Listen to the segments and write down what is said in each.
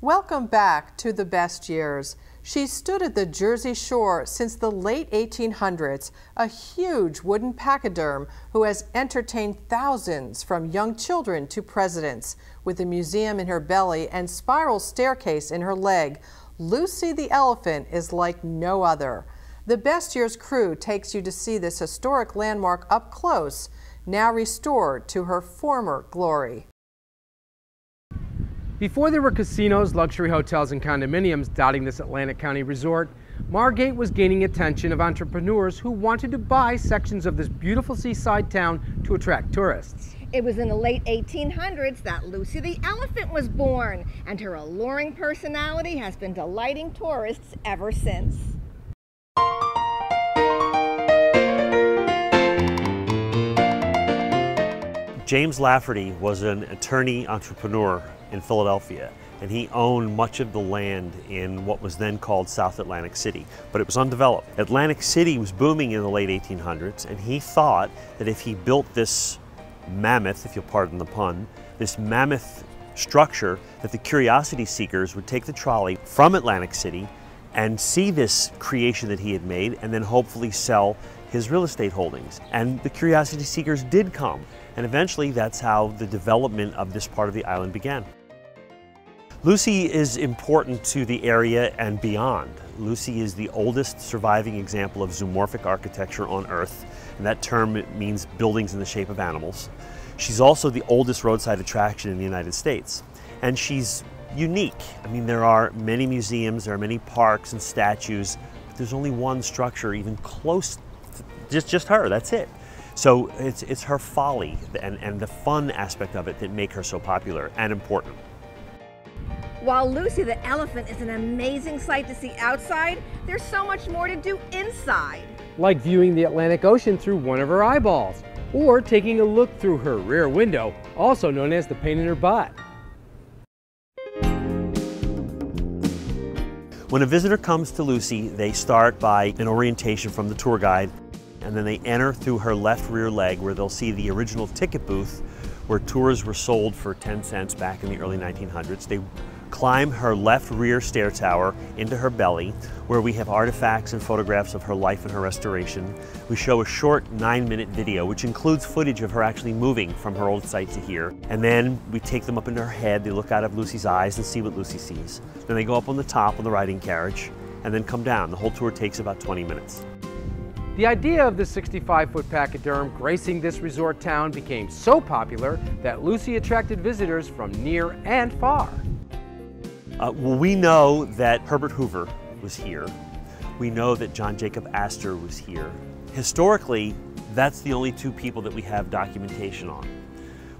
Welcome back to The Best Years. She stood at the Jersey Shore since the late 1800s, a huge wooden pachyderm who has entertained thousands from young children to presidents. With a museum in her belly and spiral staircase in her leg, Lucy the elephant is like no other. The Best Years crew takes you to see this historic landmark up close, now restored to her former glory. Before there were casinos, luxury hotels, and condominiums dotting this Atlantic County resort, Margate was gaining attention of entrepreneurs who wanted to buy sections of this beautiful seaside town to attract tourists. It was in the late 1800s that Lucy the elephant was born, and her alluring personality has been delighting tourists ever since. James Lafferty was an attorney entrepreneur in Philadelphia, and he owned much of the land in what was then called South Atlantic City, but it was undeveloped. Atlantic City was booming in the late 1800s, and he thought that if he built this mammoth, if you'll pardon the pun, this mammoth structure, that the curiosity seekers would take the trolley from Atlantic City and see this creation that he had made, and then hopefully sell his real estate holdings. And the curiosity seekers did come, and eventually that's how the development of this part of the island began. Lucy is important to the area and beyond. Lucy is the oldest surviving example of zoomorphic architecture on Earth, and that term means buildings in the shape of animals. She's also the oldest roadside attraction in the United States, and she's unique. I mean, there are many museums, there are many parks and statues, but there's only one structure even close, just her, that's it. So it's her folly and the fun aspect of it that make her so popular and important. While Lucy the elephant is an amazing sight to see outside, there's so much more to do inside. Like viewing the Atlantic Ocean through one of her eyeballs, or taking a look through her rear window, also known as the pain in her butt. When a visitor comes to Lucy, they start by an orientation from the tour guide, and then they enter through her left rear leg, where they'll see the original ticket booth where tours were sold for 10 cents back in the early 1900s. They climb her left rear stair tower into her belly, where we have artifacts and photographs of her life and her restoration. We show a short 9-minute video, which includes footage of her actually moving from her old site to here. And then we take them up into her head. They look out of Lucy's eyes and see what Lucy sees. Then they go up on the top on the riding carriage and then come down. The whole tour takes about 20 minutes. The idea of the 65-foot pachyderm gracing this resort town became so popular that Lucy attracted visitors from near and far. Well, we know that Herbert Hoover was here. We know that John Jacob Astor was here. Historically, that's the only two people that we have documentation on.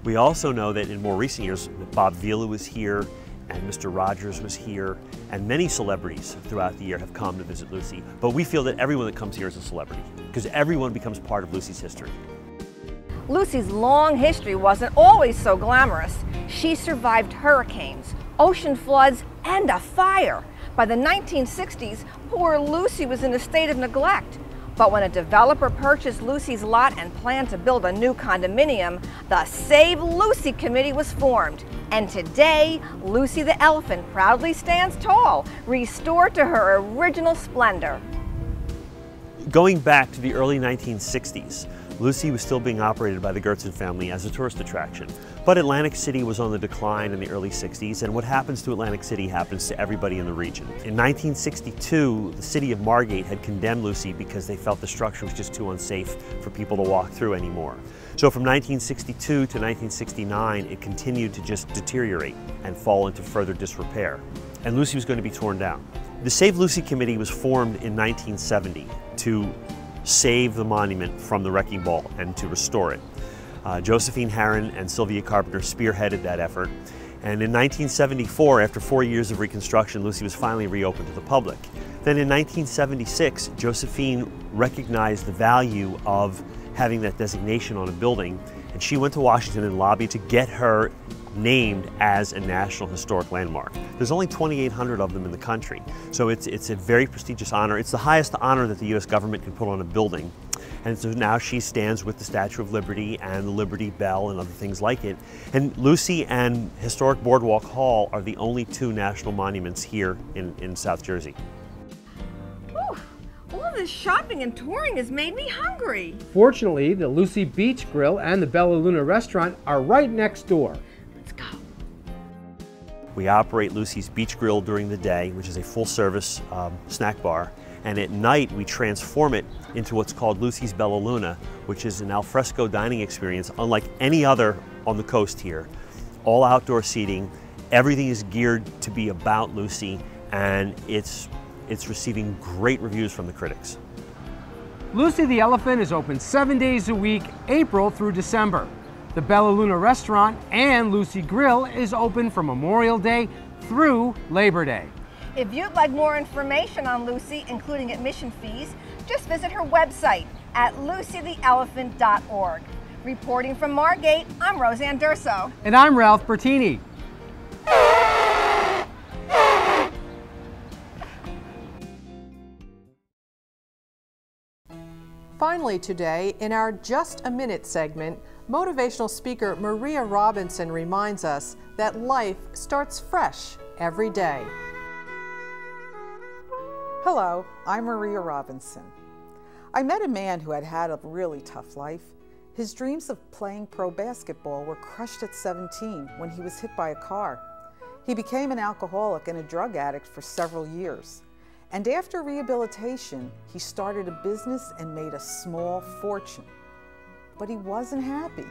We also know that in more recent years, Bob Vila was here, and Mr. Rogers was here, and many celebrities throughout the year have come to visit Lucy. But we feel that everyone that comes here is a celebrity, because everyone becomes part of Lucy's history. Lucy's long history wasn't always so glamorous. She survived hurricanes, ocean floods, and a fire. By the 1960s, poor Lucy was in a state of neglect. But when a developer purchased Lucy's lot and planned to build a new condominium, the Save Lucy Committee was formed. And today, Lucy the elephant proudly stands tall, restored to her original splendor. Going back to the early 1960s, Lucy was still being operated by the Gertzen family as a tourist attraction. But Atlantic City was on the decline in the early 60s, and what happens to Atlantic City happens to everybody in the region. In 1962, the city of Margate had condemned Lucy because they felt the structure was just too unsafe for people to walk through anymore. So from 1962 to 1969, it continued to just deteriorate and fall into further disrepair. And Lucy was going to be torn down. The Save Lucy Committee was formed in 1970 to save the monument from the wrecking ball and to restore it. Josephine Harron and Sylvia Carpenter spearheaded that effort. And in 1974, after 4 years of reconstruction, Lucy was finally reopened to the public. Then in 1976, Josephine recognized the value of having that designation on a building, and she went to Washington and lobbied to get her named as a National Historic Landmark. There's only 2,800 of them in the country, so it's a very prestigious honor. It's the highest honor that the U.S. government can put on a building, And so now she stands with the Statue of Liberty and the Liberty Bell and other things like it. And Lucy and Historic Boardwalk Hall are the only two national monuments here in South Jersey. Whew. All this shopping and touring has made me hungry. Fortunately, the Lucy Beach Grill and the Bella Luna restaurant are right next door. Let's go. We operate Lucy's Beach Grill during the day, which is a full-service snack bar. And at night, we transform it into what's called Lucy's Bella Luna, which is an alfresco dining experience unlike any other on the coast here. All outdoor seating, everything is geared to be about Lucy, and it's receiving great reviews from the critics. Lucy the Elephant is open 7 days a week, April through December. The Bella Luna restaurant and Lucy Grill is open from Memorial Day through Labor Day. If you'd like more information on Lucy, including admission fees, just visit her website at lucytheelephant.org. Reporting from Margate, I'm Roseanne Durso. And I'm Ralph Bertini. Finally today, in our Just a Minute segment, motivational speaker Maria Robinson reminds us that life starts fresh every day. Hello, I'm Maria Robinson. I met a man who had had a really tough life. His dreams of playing pro basketball were crushed at 17 when he was hit by a car. He became an alcoholic and a drug addict for several years. And after rehabilitation, he started a business and made a small fortune. But he wasn't happy.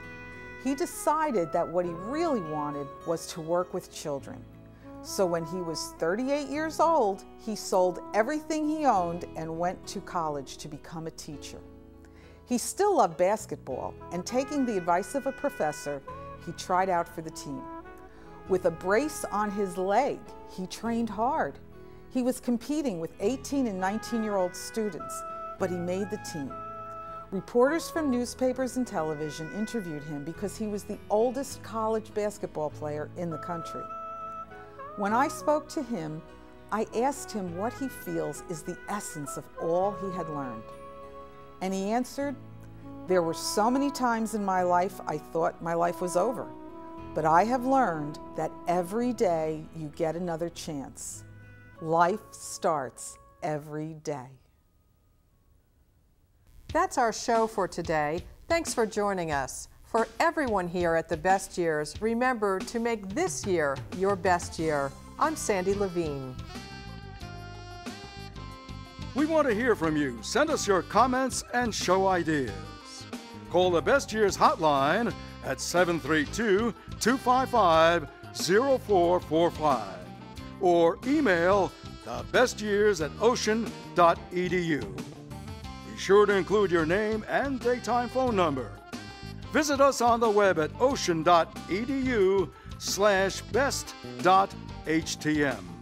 He decided that what he really wanted was to work with children. So when he was 38 years old, he sold everything he owned and went to college to become a teacher. He still loved basketball, and taking the advice of a professor, he tried out for the team. With a brace on his leg, he trained hard. He was competing with 18 and 19-year-old students, but he made the team. Reporters from newspapers and television interviewed him because he was the oldest college basketball player in the country. When I spoke to him, I asked him what he feels is the essence of all he had learned. And he answered, "There were so many times in my life I thought my life was over, but I have learned that every day you get another chance. Life starts every day." That's our show for today. Thanks for joining us. For everyone here at The Best Years, remember to make this year your best year. I'm Sandy Levine. We want to hear from you. Send us your comments and show ideas. Call the Best Years hotline at 732-255-0445 or email thebestyears@ocean.edu. Be sure to include your name and daytime phone number. Visit us on the web at ocean.edu/best.htm.